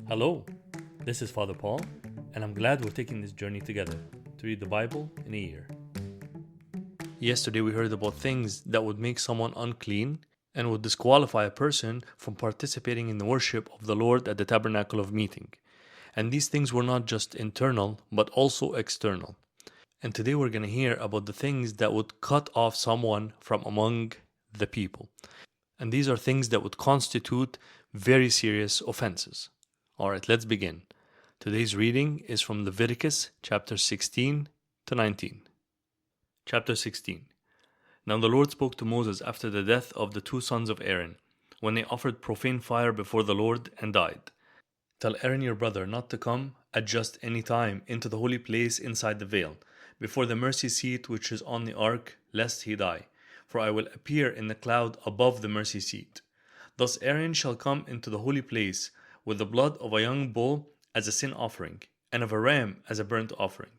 Hello, this is Father Paul, and I'm glad we're taking this journey together to read the Bible in a year. Yesterday we heard about things that would make someone unclean and would disqualify a person from participating in the worship of the Lord at the tabernacle of meeting. And these things were not just internal, but also external. And today we're going to hear about the things that would cut off someone from among the people. And these are things that would constitute very serious offenses. Alright, let's begin. Today's reading is from Leviticus chapter 16 to 19. Chapter 16. Now the Lord spoke to Moses after the death of the two sons of Aaron, when they offered profane fire before the Lord and died. Tell Aaron your brother not to come at just any time into the holy place inside the veil, before the mercy seat which is on the ark, lest he die. For I will appear in the cloud above the mercy seat. Thus Aaron shall come into the holy place with the blood of a young bull as a sin offering, and of a ram as a burnt offering.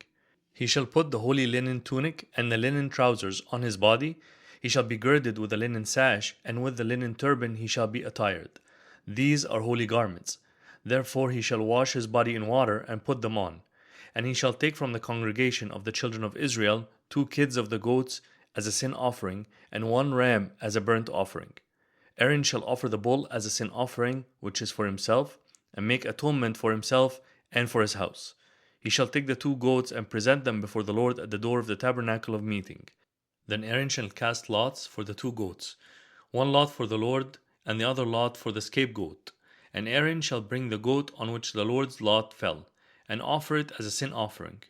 He shall put the holy linen tunic and the linen trousers on his body. He shall be girded with a linen sash, and with the linen turban he shall be attired. These are holy garments. Therefore he shall wash his body in water and put them on. And he shall take from the congregation of the children of Israel 2 kids of the goats as a sin offering, and 1 ram as a burnt offering. Aaron shall offer the bull as a sin offering, which is for himself, and make atonement for himself and for his house. He shall take the 2 goats and present them before the Lord at the door of the tabernacle of meeting. Then Aaron shall cast lots for the 2 goats, 1 lot for the Lord, and the other lot for the scapegoat. And Aaron shall bring the goat on which the Lord's lot fell, and offer it as a sin offering.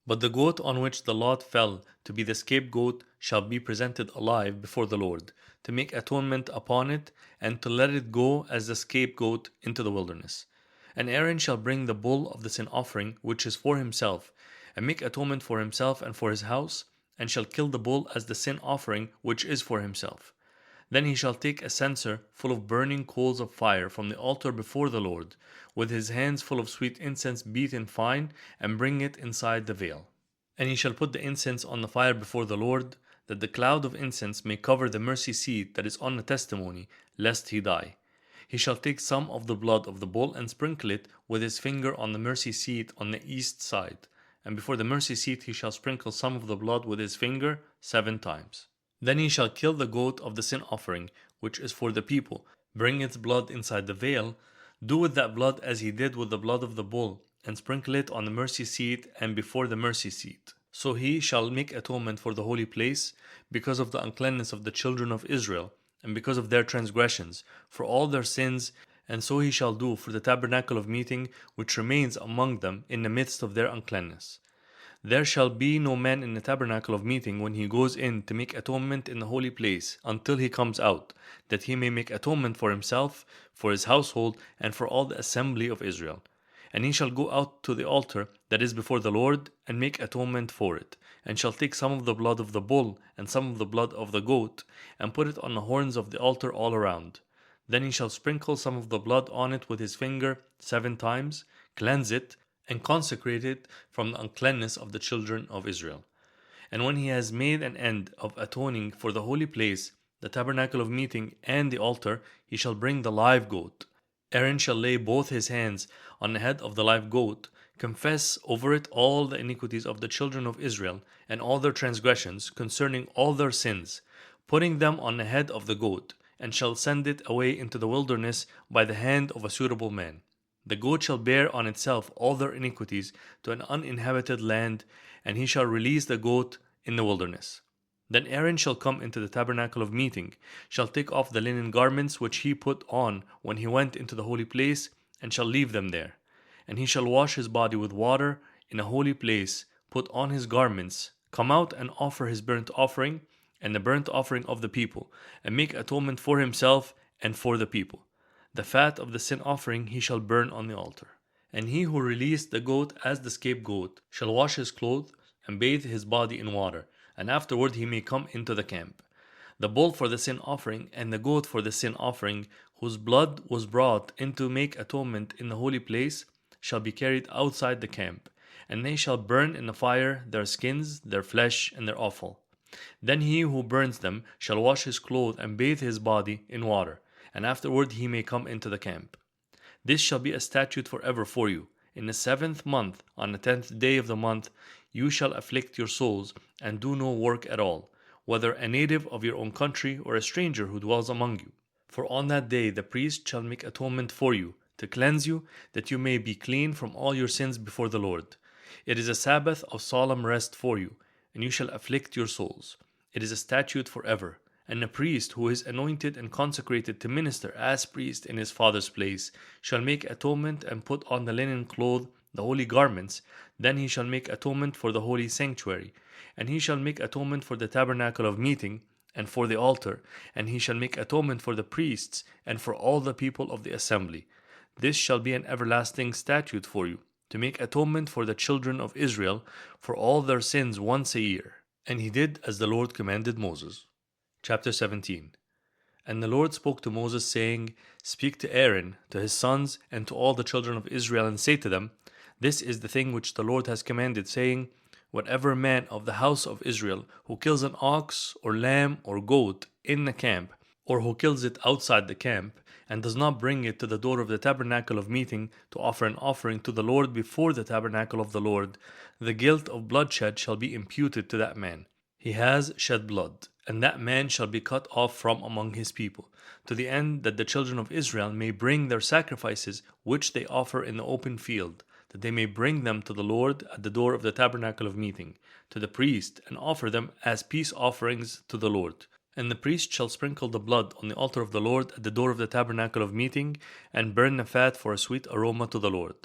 But the goat on which the lot fell to be the scapegoat shall be presented alive before the Lord, to make atonement upon it, and to let it go as the scapegoat into the wilderness. And Aaron shall bring the bull of the sin offering, which is for himself, and make atonement for himself and for his house, and shall kill the bull as the sin offering, which is for himself. Then he shall take a censer full of burning coals of fire from the altar before the Lord, with his hands full of sweet incense beaten fine, and bring it inside the veil. And he shall put the incense on the fire before the Lord, that the cloud of incense may cover the mercy seat that is on the testimony, lest he die. He shall take some of the blood of the bull and sprinkle it with his finger on the mercy seat on the east side. And before the mercy seat he shall sprinkle some of the blood with his finger 7 times. Then he shall kill the goat of the sin offering, which is for the people, bring its blood inside the veil, do with that blood as he did with the blood of the bull, and sprinkle it on the mercy seat and before the mercy seat. So he shall make atonement for the holy place, because of the uncleanness of the children of Israel, and because of their transgressions, for all their sins, and so he shall do for the tabernacle of meeting, which remains among them in the midst of their uncleanness. There shall be no man in the tabernacle of meeting when he goes in to make atonement in the holy place, until he comes out, that he may make atonement for himself, for his household, and for all the assembly of Israel. And he shall go out to the altar that is before the Lord, and make atonement for it, and shall take some of the blood of the bull, and some of the blood of the goat, and put it on the horns of the altar all around. Then he shall sprinkle some of the blood on it with his finger 7 times, cleanse it, and consecrate it from the uncleanness of the children of Israel. And when he has made an end of atoning for the holy place, the tabernacle of meeting, and the altar, he shall bring the live goat. Aaron shall lay both his hands on the head of the live goat, confess over it all the iniquities of the children of Israel, and all their transgressions concerning all their sins, putting them on the head of the goat, and shall send it away into the wilderness by the hand of a suitable man. The goat shall bear on itself all their iniquities to an uninhabited land, and he shall release the goat in the wilderness. Then Aaron shall come into the tabernacle of meeting, shall take off the linen garments which he put on when he went into the holy place, and shall leave them there. And he shall wash his body with water in a holy place, put on his garments, come out and offer his burnt offering, and the burnt offering of the people, and make atonement for himself and for the people. The fat of the sin offering he shall burn on the altar. And he who released the goat as the scapegoat shall wash his clothes and bathe his body in water, and afterward he may come into the camp. The bull for the sin offering and the goat for the sin offering, whose blood was brought in to make atonement in the holy place, shall be carried outside the camp, and they shall burn in the fire their skins, their flesh, and their offal. Then he who burns them shall wash his clothes and bathe his body in water, and afterward he may come into the camp. This shall be a statute forever for you. In the 7th month, on the 10th day of the month, you shall afflict your souls, and do no work at all, whether a native of your own country or a stranger who dwells among you. For on that day the priest shall make atonement for you, to cleanse you, that you may be clean from all your sins before the Lord. It is a Sabbath of solemn rest for you, and you shall afflict your souls. It is a statute forever. And a priest who is anointed and consecrated to minister as priest in his father's place shall make atonement and put on the linen cloth, the holy garments. Then he shall make atonement for the holy sanctuary, and he shall make atonement for the tabernacle of meeting, and for the altar, and he shall make atonement for the priests, and for all the people of the assembly. This shall be an everlasting statute for you, to make atonement for the children of Israel for all their sins once a year. And he did as the Lord commanded Moses. Chapter 17. And the Lord spoke to Moses, saying, Speak to Aaron, to his sons, and to all the children of Israel, and say to them, This is the thing which the Lord has commanded, saying, Whatever man of the house of Israel who kills an ox, or lamb, or goat in the camp, or who kills it outside the camp, and does not bring it to the door of the tabernacle of meeting to offer an offering to the Lord before the tabernacle of the Lord, the guilt of bloodshed shall be imputed to that man. He has shed blood, and that man shall be cut off from among his people, to the end that the children of Israel may bring their sacrifices which they offer in the open field, that they may bring them to the Lord at the door of the tabernacle of meeting, to the priest, and offer them as peace offerings to the Lord. And the priest shall sprinkle the blood on the altar of the Lord at the door of the tabernacle of meeting, and burn the fat for a sweet aroma to the Lord.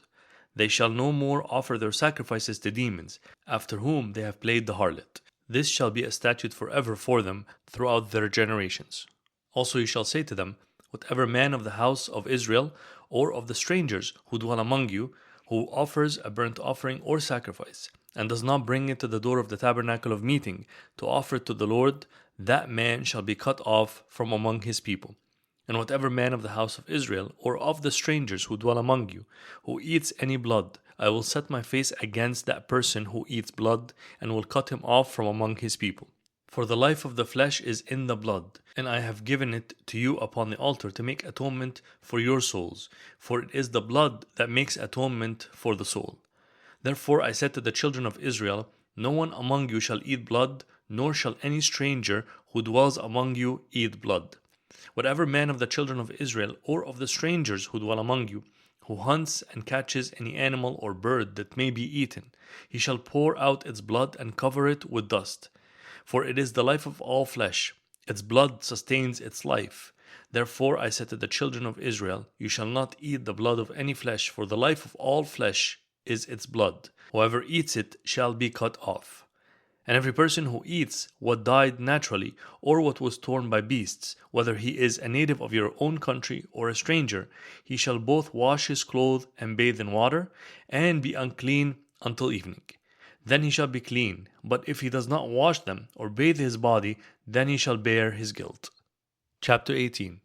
They shall no more offer their sacrifices to demons, after whom they have played the harlot. This shall be a statute forever for them throughout their generations. Also you shall say to them, Whatever man of the house of Israel, or of the strangers who dwell among you, who offers a burnt offering or sacrifice, and does not bring it to the door of the tabernacle of meeting to offer it to the Lord, that man shall be cut off from among his people. And whatever man of the house of Israel, or of the strangers who dwell among you, who eats any blood, I will set my face against that person who eats blood, and will cut him off from among his people. For the life of the flesh is in the blood, and I have given it to you upon the altar to make atonement for your souls, for it is the blood that makes atonement for the soul. Therefore I said to the children of Israel, No one among you shall eat blood, nor shall any stranger who dwells among you eat blood. Whatever man of the children of Israel, or of the strangers who dwell among you, who hunts and catches any animal or bird that may be eaten, he shall pour out its blood and cover it with dust. For it is the life of all flesh, its blood sustains its life. Therefore I said to the children of Israel, You shall not eat the blood of any flesh, for the life of all flesh is its blood. Whoever eats it shall be cut off. And every person who eats what died naturally, or what was torn by beasts, whether he is a native of your own country or a stranger, he shall both wash his clothes and bathe in water, and be unclean until evening. Then he shall be clean, but if he does not wash them or bathe his body, then he shall bear his guilt. Chapter 18.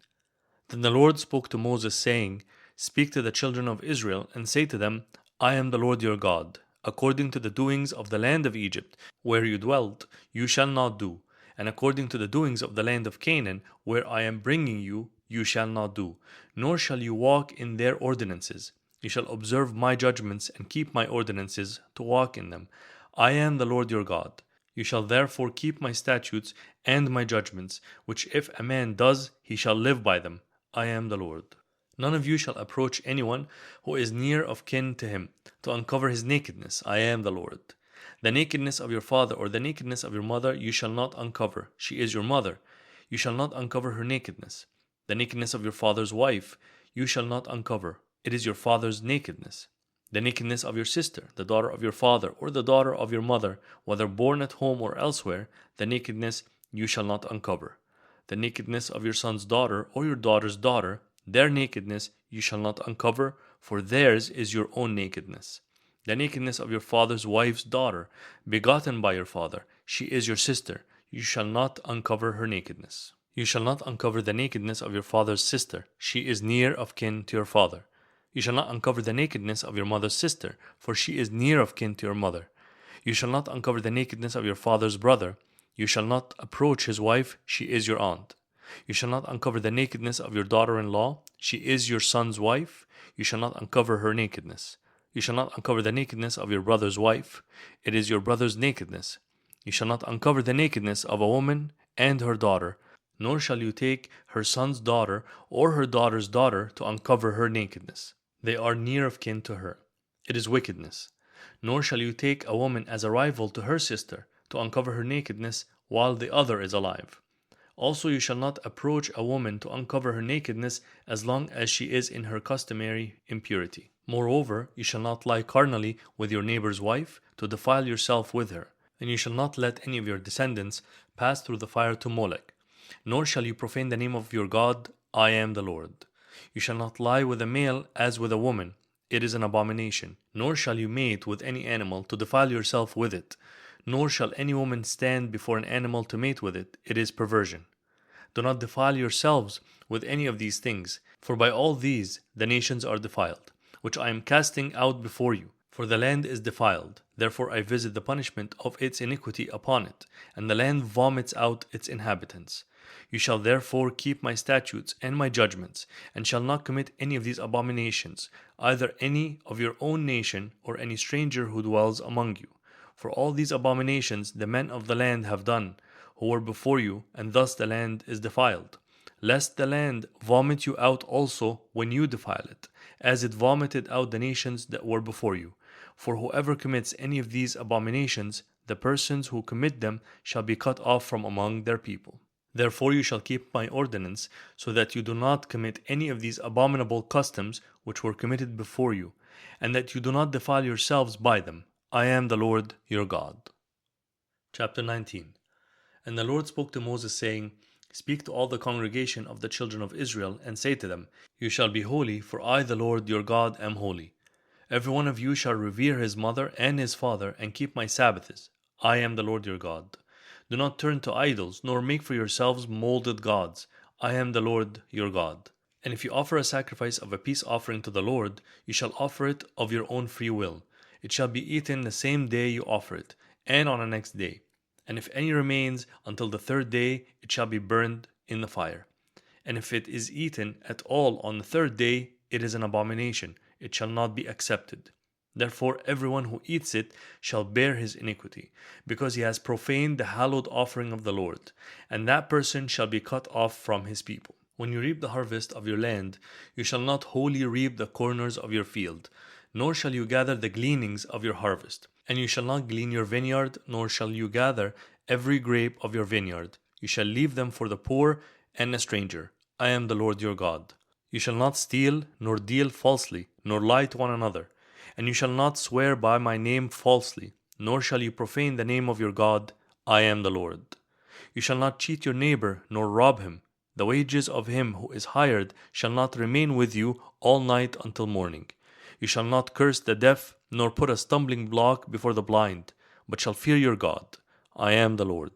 Then the Lord spoke to Moses, saying, Speak to the children of Israel, and say to them, I am the Lord your God. According to the doings of the land of Egypt, where you dwelt, you shall not do, and according to the doings of the land of Canaan, where I am bringing you, you shall not do, nor shall you walk in their ordinances. You shall observe my judgments and keep my ordinances to walk in them. I am the Lord your God. You shall therefore keep my statutes and my judgments, which if a man does, he shall live by them. I am the Lord. None of you shall approach anyone who is near of kin to him, to uncover his nakedness. I am the Lord. The nakedness of your father or the nakedness of your mother you shall not uncover. She is your mother. You shall not uncover her nakedness. The nakedness of your father's wife you shall not uncover. It is your father's nakedness. The nakedness of your sister, the daughter of your father, or the daughter of your mother, whether born at home or elsewhere, the nakedness you shall not uncover. The nakedness of your son's daughter or your daughter's daughter, their nakedness you shall not uncover, for theirs is your own nakedness. The nakedness of your father's wife's daughter, begotten by your father, she is your sister. You shall not uncover her nakedness. You shall not uncover the nakedness of your father's sister. She is near of kin to your father. You shall not uncover the nakedness of your mother's sister, for she is near of kin to your mother. You shall not uncover the nakedness of your father's brother. You shall not approach his wife, she is your aunt. You shall not uncover the nakedness of your daughter-in-law. She is your son's wife. You shall not uncover her nakedness. You shall not uncover the nakedness of your brother's wife. It is your brother's nakedness. You shall not uncover the nakedness of a woman and her daughter, nor shall you take her son's daughter or her daughter's daughter to uncover her nakedness. They are near of kin to her. It is wickedness. Nor shall you take a woman as a rival to her sister to uncover her nakedness while the other is alive. Also, you shall not approach a woman to uncover her nakedness as long as she is in her customary impurity. Moreover, you shall not lie carnally with your neighbor's wife to defile yourself with her. And you shall not let any of your descendants pass through the fire to Molech. Nor shall you profane the name of your God. I am the Lord. You shall not lie with a male as with a woman. It is an abomination. Nor shall you mate with any animal to defile yourself with it. Nor shall any woman stand before an animal to mate with it. It is perversion. Do not defile yourselves with any of these things, for by all these the nations are defiled, which I am casting out before you. For the land is defiled, therefore I visit the punishment of its iniquity upon it, and the land vomits out its inhabitants. You shall therefore keep my statutes and my judgments, and shall not commit any of these abominations, either any of your own nation or any stranger who dwells among you. For all these abominations the men of the land have done, who were before you, and thus the land is defiled. Lest the land vomit you out also when you defile it, as it vomited out the nations that were before you. For whoever commits any of these abominations, the persons who commit them shall be cut off from among their people. Therefore you shall keep my ordinance, so that you do not commit any of these abominable customs which were committed before you, and that you do not defile yourselves by them. I am the Lord your God. Chapter 19. And the Lord spoke to Moses, saying, Speak to all the congregation of the children of Israel, and say to them, You shall be holy, for I, the Lord your God, am holy. Every one of you shall revere his mother and his father, and keep my Sabbaths. I am the Lord your God. Do not turn to idols, nor make for yourselves molded gods. I am the Lord your God. And if you offer a sacrifice of a peace offering to the Lord, you shall offer it of your own free will. It shall be eaten the same day you offer it, and on the next day. And if any remains until the third day, it shall be burned in the fire. And if it is eaten at all on the third day, it is an abomination. It shall not be accepted. Therefore everyone who eats it shall bear his iniquity, because he has profaned the hallowed offering of the Lord, and that person shall be cut off from his people. When you reap the harvest of your land, you shall not wholly reap the corners of your field, nor shall you gather the gleanings of your harvest. And you shall not glean your vineyard, nor shall you gather every grape of your vineyard. You shall leave them for the poor and a stranger. I am the Lord your God. You shall not steal, nor deal falsely, nor lie to one another. And you shall not swear by my name falsely, nor shall you profane the name of your God. I am the Lord. You shall not cheat your neighbor, nor rob him. The wages of him who is hired shall not remain with you all night until morning. You shall not curse the deaf, nor put a stumbling block before the blind, but shall fear your God. I am the Lord.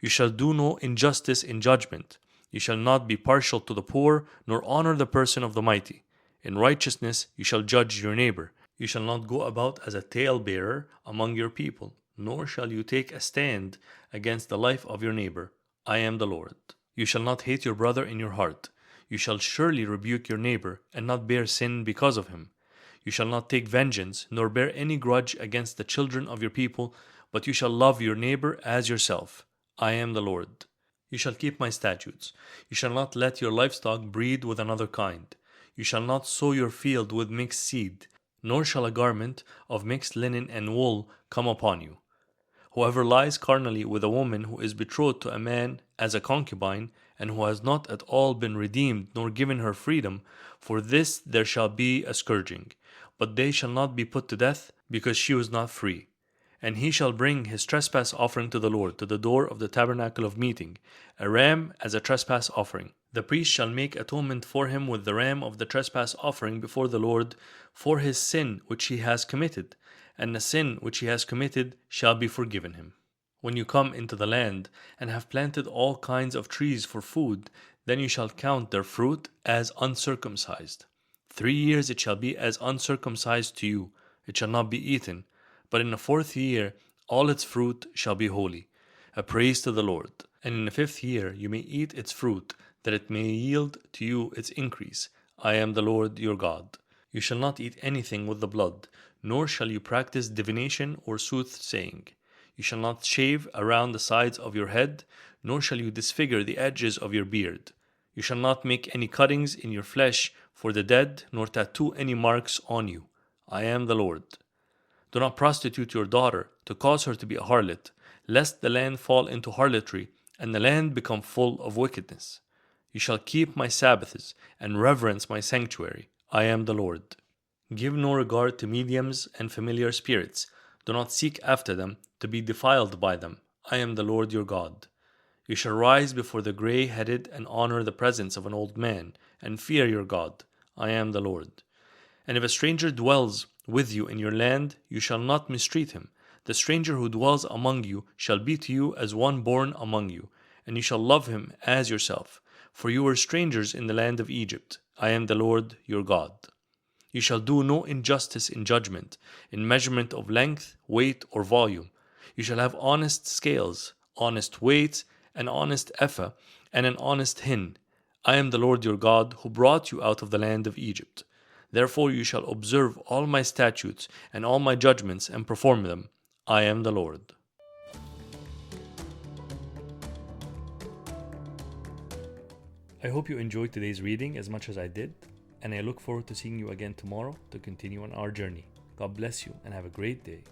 You shall do no injustice in judgment. You shall not be partial to the poor, nor honor the person of the mighty. In righteousness you shall judge your neighbor. You shall not go about as a talebearer among your people, nor shall you take a stand against the life of your neighbor. I am the Lord. You shall not hate your brother in your heart. You shall surely rebuke your neighbor, and not bear sin because of him. You shall not take vengeance, nor bear any grudge against the children of your people, but you shall love your neighbor as yourself. I am the Lord. You shall keep my statutes. You shall not let your livestock breed with another kind. You shall not sow your field with mixed seed, nor shall a garment of mixed linen and wool come upon you. Whoever lies carnally with a woman who is betrothed to a man as a concubine, and who has not at all been redeemed nor given her freedom, for this there shall be a scourging. But they shall not be put to death, because she was not free. And he shall bring his trespass offering to the Lord to the door of the tabernacle of meeting, a ram as a trespass offering. The priest shall make atonement for him with the ram of the trespass offering before the Lord for his sin which he has committed, and the sin which he has committed shall be forgiven him. When you come into the land, and have planted all kinds of trees for food, then you shall count their fruit as uncircumcised. 3 years it shall be as uncircumcised to you. It shall not be eaten. But in the 4th year all its fruit shall be holy, a praise to the Lord. and in the 5th year you may eat its fruit, that it may yield to you its increase. I am the Lord your God. You shall not eat anything with the blood, nor shall you practice divination or soothsaying. You shall not shave around the sides of your head, nor shall you disfigure the edges of your beard. You shall not make any cuttings in your flesh for the dead, nor tattoo any marks on you. I am the Lord. Do not prostitute your daughter to cause her to be a harlot, lest the land fall into harlotry, and the land become full of wickedness. You shall keep my Sabbaths, and reverence my sanctuary. I am the Lord. Give no regard to mediums and familiar spirits. Do not seek after them, to be defiled by them. I am the Lord your God. You shall rise before the gray-headed and honor the presence of an old man, and fear your God. I am the Lord. And if a stranger dwells with you in your land, you shall not mistreat him. The stranger who dwells among you shall be to you as one born among you, and you shall love him as yourself. For you were strangers in the land of Egypt. I am the Lord your God. You shall do no injustice in judgment, in measurement of length, weight, or volume. You shall have honest scales, honest weights, an honest ephah, and an honest hin. I am the Lord your God, who brought you out of the land of Egypt. Therefore you shall observe all my statutes and all my judgments and perform them. I am the Lord. I hope you enjoyed today's reading as much as I did, and I look forward to seeing you again tomorrow to continue on our journey. God bless you and have a great day.